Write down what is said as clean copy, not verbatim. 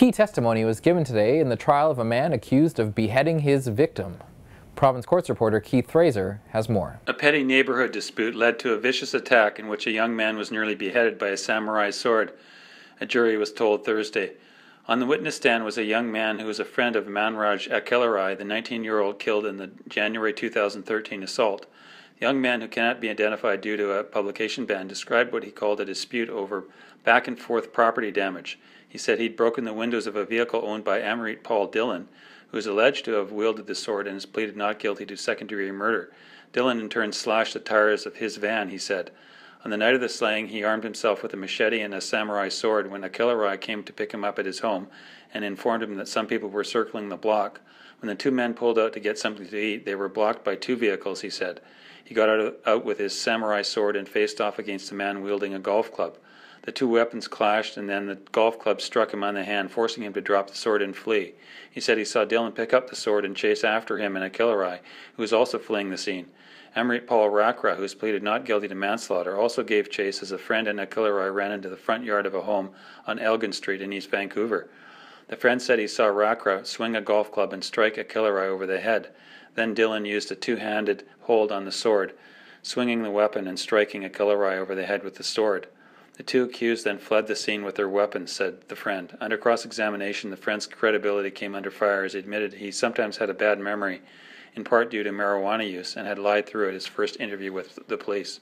Key testimony was given today in the trial of a man accused of beheading his victim. Province Courts reporter Keith Fraser has more. A petty neighborhood dispute led to a vicious attack in which a young man was nearly beheaded by a samurai sword, a jury was told Thursday. On the witness stand was a young man who was a friend of Manraj Akelarai, the 19-year-old killed in the January 2013 assault. The young man, who cannot be identified due to a publication ban, described what he called a dispute over back-and-forth property damage. He said he'd broken the windows of a vehicle owned by Amrit Paul Dillon, who is alleged to have wielded the sword and has pleaded not guilty to second-degree murder. Dillon in turn slashed the tires of his van, he said. On the night of the slaying, he armed himself with a machete and a samurai sword when Akelarai came to pick him up at his home and informed him that some people were circling the block. When the two men pulled out to get something to eat, they were blocked by two vehicles, he said. He got out with his samurai sword and faced off against a man wielding a golf club. The two weapons clashed, and then the golf club struck him on the hand, forcing him to drop the sword and flee. He said he saw Dillon pick up the sword and chase after him and Akelarai, who was also fleeing the scene. Amrit Paul Rakra, who has pleaded not guilty to manslaughter, also gave chase as a friend and Akelarai ran into the front yard of a home on Elgin Street in East Vancouver. The friend said he saw Rakra swing a golf club and strike Akelarai over the head. Then Dillon used a two-handed hold on the sword, swinging the weapon and striking Akelarai over the head with the sword. The two accused then fled the scene with their weapons, said the friend. Under cross-examination, the friend's credibility came under fire as he admitted he sometimes had a bad memory, in part due to marijuana use, and had lied through at his first interview with the police.